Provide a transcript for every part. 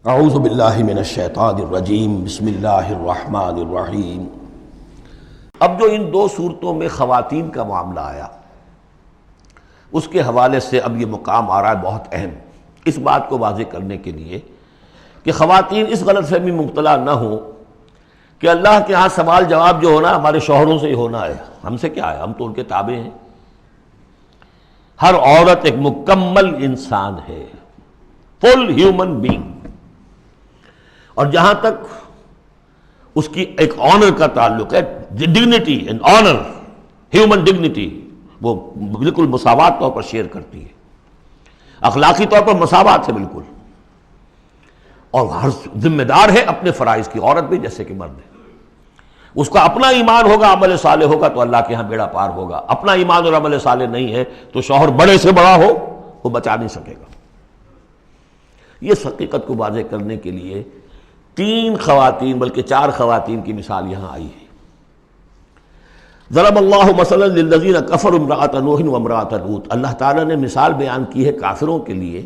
اعوذ باللہ من الشیطان الرجیم بسم اللہ الرحمن الرحیم۔ اب جو ان دو صورتوں میں خواتین کا معاملہ آیا، اس کے حوالے سے اب یہ مقام آ رہا ہے بہت اہم، اس بات کو واضح کرنے کے لیے کہ خواتین اس غلط فہمی میں مبتلا نہ ہوں کہ اللہ کے ہاں سوال جواب جو ہونا ہمارے شوہروں سے ہی ہونا ہے، ہم سے کیا ہے، ہم تو ان کے تابع ہیں۔ ہر عورت ایک مکمل انسان ہے، فل ہیومن بینگ، اور جہاں تک اس کی ایک آنر کا تعلق ہے، dignity and honour, human dignity, وہ بالکل مساوات طور پر شیئر کرتی ہے، اخلاقی طور پر مساوات ہے بالکل، اور ہر ذمہ دار ہے اپنے فرائض کی، عورت بھی جیسے کہ مرد ہے۔ اس کا اپنا ایمان ہوگا، عمل صالح ہوگا تو اللہ کے ہاں بیڑا پار ہوگا، اپنا ایمان اور عمل صالح نہیں ہے تو شوہر بڑے سے بڑا ہو وہ بچا نہیں سکے گا۔ یہ حقیقت کو واضح کرنے کے لیے تین خواتین بلکہ چار خواتین کی مثال یہاں آئی ہے۔ ضرب اللہ مثلا للذین کفروا امرأۃ نوح وامرأۃ لوط، اللہ تعالیٰ نے مثال بیان کی ہے کافروں کے لیے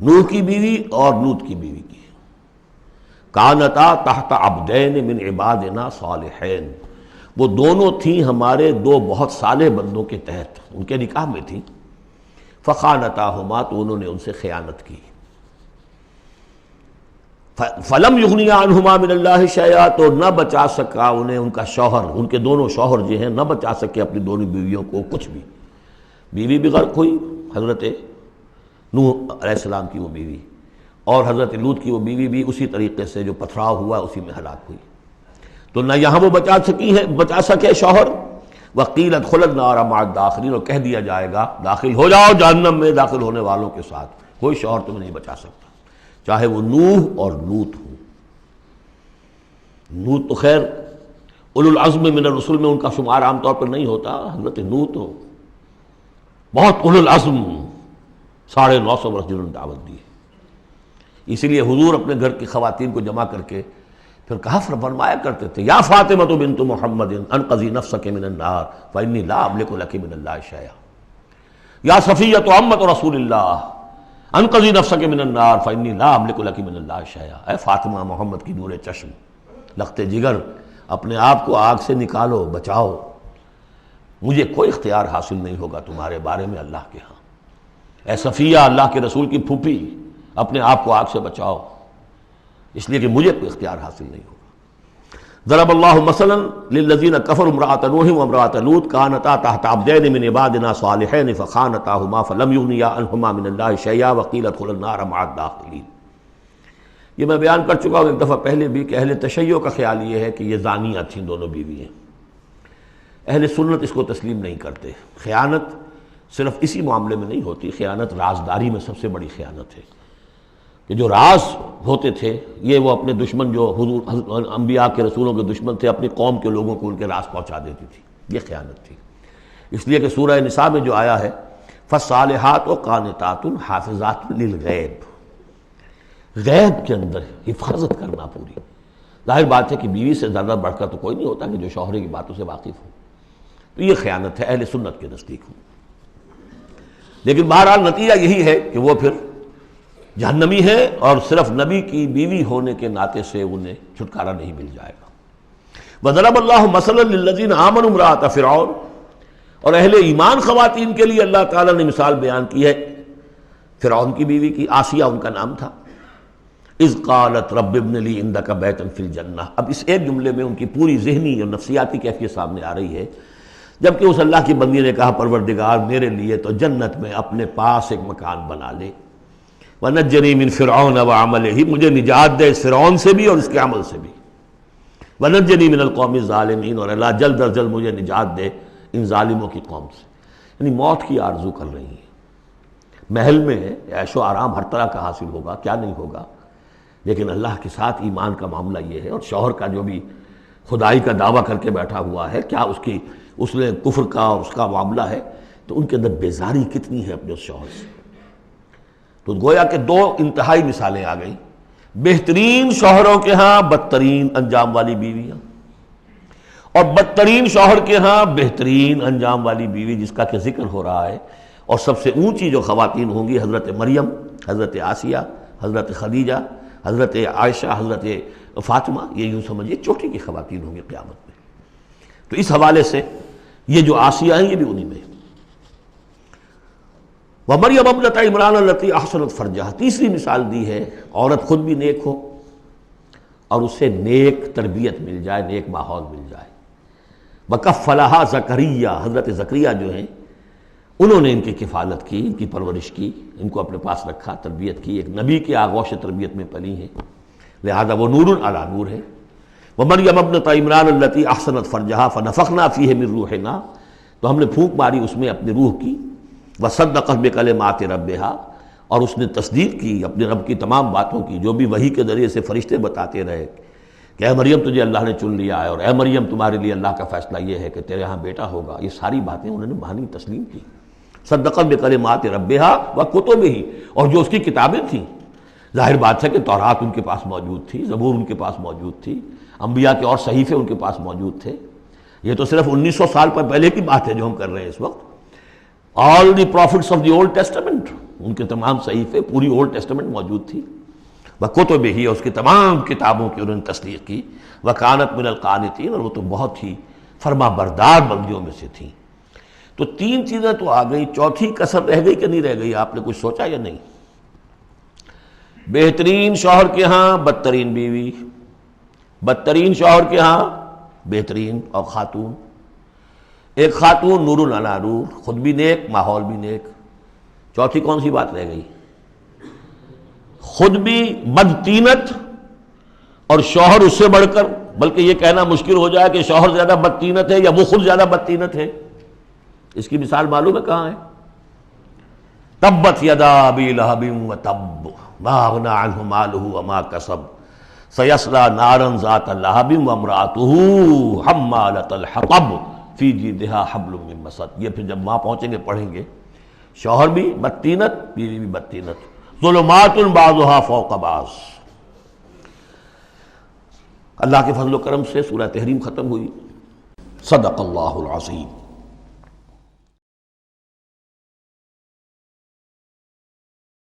نوح کی بیوی اور لوط کی بیوی کی۔ کانتا تحت عبدین من عبادنا صالحین، وہ دونوں تھیں ہمارے دو بہت صالح بندوں کے تحت، ان کے نکاح میں تھیں۔ فخانتاہما، تو انہوں نے ان سے خیانت کی۔ فلم یغنیا عنہما من اللہ شیئا، تو نہ بچا سکا انہیں ان کا شوہر، ان کے دونوں شوہر جو ہیں نہ بچا سکے اپنی دونوں بیویوں کو کچھ بھی۔ بیوی بھی غرق ہوئی، حضرت نوح علیہ السلام کی وہ بیوی، اور حضرت لوط کی وہ بیوی بھی اسی طریقے سے جو پتھراؤ ہوا اسی میں ہلاک ہوئی۔ تو نہ یہاں وہ بچا سکے شوہر، وقیل ادخلوا النار مع الداخلین، اور کہہ دیا جائے گا داخل ہو جاؤ جہنم میں داخل ہونے والوں کے ساتھ، کوئی شوہر تمہیں نہیں بچا سکتا، چاہے وہ نوح اور لوط ہوں۔ لوط تو خیر اولو العزم من الرسل میں ان کا شمار عام طور پر نہیں ہوتا، حضرت لوط تو بہت اولو العزم، 950 برس جنہوں نے دعوت دی ہے۔ اسی لیے حضور اپنے گھر کی خواتین کو جمع کر کے پھر کہا فرمایا کرتے تھے، یا فاطمہ بنت محمد انقذی نفسک من النار فانی لا املک لک من اللہ شیئا، یا صفیہ عمۃ رسول اللہ انقذی نفسک من النار فانی لا املک لک من اللہ شیئا، اے فاطمہ محمد کی نور چشم، لخت جگر، اپنے آپ کو آگ سے نکالو، بچاؤ، مجھے کوئی اختیار حاصل نہیں ہوگا تمہارے بارے میں اللہ کے ہاں۔ اے صفیہ، اللہ کے رسول کی پھوپھی، اپنے آپ کو آگ سے بچاؤ، اس لیے کہ مجھے کوئی اختیار حاصل نہیں ہوگا۔ ضرب اللہ مثلا للذین کفروا امرأۃ نوح وامرأۃ لوط کانتا تحت عبدین من عبادنا صالحین فخانتاہما فلم یغنیا عنہما من اللہ شیئا وقیل ادخلوا النار مع الداخلین۔ یہ میں بیان کر چکا ہوں ایک دفعہ پہلے بھی کہ اہل تشیع کا خیال یہ ہے کہ یہ زانیہ تھیں دونوں بیویاں۔ اہل سنت اس کو تسلیم نہیں کرتے۔ خیانت صرف اسی معاملے میں نہیں ہوتی، خیانت رازداری میں سب سے بڑی خیانت ہے، کہ جو راز ہوتے تھے یہ وہ اپنے دشمن، جو حضور انبیاء کے رسولوں کے دشمن تھے، اپنی قوم کے لوگوں کو ان کے راز پہنچا دیتی تھی، یہ خیانت تھی۔ اس لیے کہ سورہ نساء میں جو آیا ہے فالصالحات قانتات حافظات للغیب، غیب کے اندر حفاظت کرنا پوری۔ ظاہر بات ہے کہ بیوی سے زیادہ بڑھ کر تو کوئی نہیں ہوتا کہ جو شوہر کی باتوں سے واقف ہو، تو یہ خیانت ہے اہل سنت کے نزدیک ہو۔ لیکن بہرحال نتیجہ یہی ہے کہ وہ پھر جہنمی ہے، اور صرف نبی کی بیوی ہونے کے ناطے سے انہیں چھٹکارا نہیں مل جائے گا۔ وضرب اللہ مثلا للذین آمنوا امرأۃ فرعون، اور اہل ایمان خواتین کے لیے اللہ تعالیٰ نے مثال بیان کی ہے فرعون کی بیوی کی، آسیہ ان کا نام تھا۔ اذ قالت رب ابن لی عندک بیتا فی الجنہ، اب اس ایک جملے میں ان کی پوری ذہنی اور نفسیاتی کیفیت سامنے آ رہی ہے، جبکہ اس اللہ کی بندی نے کہا پروردگار میرے لیے تو جنت میں اپنے پاس ایک مکان بنا لے، وَنَجَّنِي مِن فِرْعَوْنَ وَعَمَلِهِ، مجھے نجات دے اس فرعون سے بھی اور اس کے عمل سے بھی، وَنَجَّنِي مِنَ الْقَوْمِ الظَّالِمِينَ، اور اللہ جلد از جلد مجھے نجات دے ان ظالموں کی قوم سے۔ یعنی موت کی آرزو کر رہی ہیں، محل میں عیش و آرام ہر طرح کا حاصل ہوگا، کیا نہیں ہوگا، لیکن اللہ کے ساتھ ایمان کا معاملہ یہ ہے، اور شوہر کا جو بھی خدائی کا دعویٰ کر کے بیٹھا ہوا ہے، کیا اس نے کفر کا اور اس کا معاملہ ہے، تو ان کے اندر بیزاری کتنی ہے اپنے اس شوہر سے۔ تو گویا کہ دو انتہائی مثالیں آ گئیں، بہترین شوہروں کے ہاں بدترین انجام والی بیویاں، اور بدترین شوہر کے ہاں بہترین انجام والی بیوی جس کا کہ ذکر ہو رہا ہے۔ اور سب سے اونچی جو خواتین ہوں گی حضرت مریم، حضرت آسیہ، حضرت خدیجہ، حضرت عائشہ، حضرت فاطمہ، یہ یوں سمجھیے چوٹی کی خواتین ہوں گی قیامت میں۔ تو اس حوالے سے یہ جو آسیہ ہیں یہ بھی انہی میں۔ وَمَرْيَمَ ابْنَتَ عِمْرَانَ الَّتِي أَحْصَنَتْ فَرْجَهَا، تیسری مثال دی ہے، عورت خود بھی نیک ہو اور اسے نیک تربیت مل جائے، نیک ماحول مل جائے۔ وَكَفَّلَهَا زَكَرِيَّا، حضرت زکریا جو ہیں انہوں نے ان کی کفالت کی، ان کی پرورش کی، ان کو اپنے پاس رکھا، تربیت کی، ایک نبی کی آغوش تربیت میں پلی ہیں، لہذا وہ نور علی نور ہے۔ وَمَرْيَمَ ابْنَتَ عِمْرَانَ الَّتِي أَحْصَنَتْ فَرْجَهَا فَنَفَخْنَا فِيهِ مِن رُوحِنَا، تو ہم نے پھونک ماری اس میں اپنے روح کی۔ وَصَدَّقَتْ بِكَلِمَاتِ رَبِّهَا، اور اس نے تصدیق کی اپنے رب کی تمام باتوں کی، جو بھی وحی کے ذریعے سے فرشتے بتاتے رہے کہ اے مریم تجھے اللہ نے چن لیا ہے، اور اے مریم تمہارے لیے اللہ کا فیصلہ یہ ہے کہ تیرے ہاں بیٹا ہوگا، یہ ساری باتیں انہوں نے مانی تسلیم کی۔ صدقت بکلمات ربها وکتبہ، اور جو اس کی کتابیں تھیں، ظاہر بات ہے کہ تورات ان کے پاس موجود تھی، زبور ان کے پاس موجود تھی، انبیاء کے اور صحیفے ان کے پاس موجود تھے۔ یہ تو صرف 1900 سال پر پہلے کی بات ہے جو ہم کر رہے ہیں اس وقت۔ All the prophets of the old testament, ان کے تمام صحیفے، پوری اولڈ ٹیسٹمنٹ موجود تھی۔ وکتبہ، اس کی تمام کتابوں کی انہوں نے تصدیق کی۔ وکانت من القانتین، اور وہ تو بہت ہی فرما بردار بندیوں میں سے تھیں۔ تو تین چیزیں تو آ گئی، چوتھی کسر رہ گئی کہ نہیں رہ گئی؟ آپ نے کچھ سوچا یا نہیں؟ بہترین شوہر کے ہاں بدترین بیوی، بدترین شوہر کے ہاں بہترین اور خاتون، ایک خاتون نور علی نور، خود بھی نیک ماحول بھی نیک۔ چوتھی کون سی بات رہ گئی؟ خود بھی بدتینت اور شوہر اس سے بڑھ کر، بلکہ یہ کہنا مشکل ہو جائے کہ شوہر زیادہ بدتینت ہے یا وہ خود زیادہ بدتینت ہے۔ اس کی مثال معلوم ہے کہاں ہے؟ تبت یدا ابی لہب وتب ما اغنی عنہ مالہ وما کسب سیصلی نارا ذات لہب وامرأتہ حمالۃ الحطب فی جیدہا حبل من مسد۔ یہ پھر جب وہاں پہنچیں گے پڑھیں گے، شوہر بھی بدتینت، بیوی بھی بدتینت، ظلمات بعضها فوق بعض۔ اللہ کے فضل و کرم سے سورہ تحریم ختم ہوئی۔ صدق اللہ العظیم۔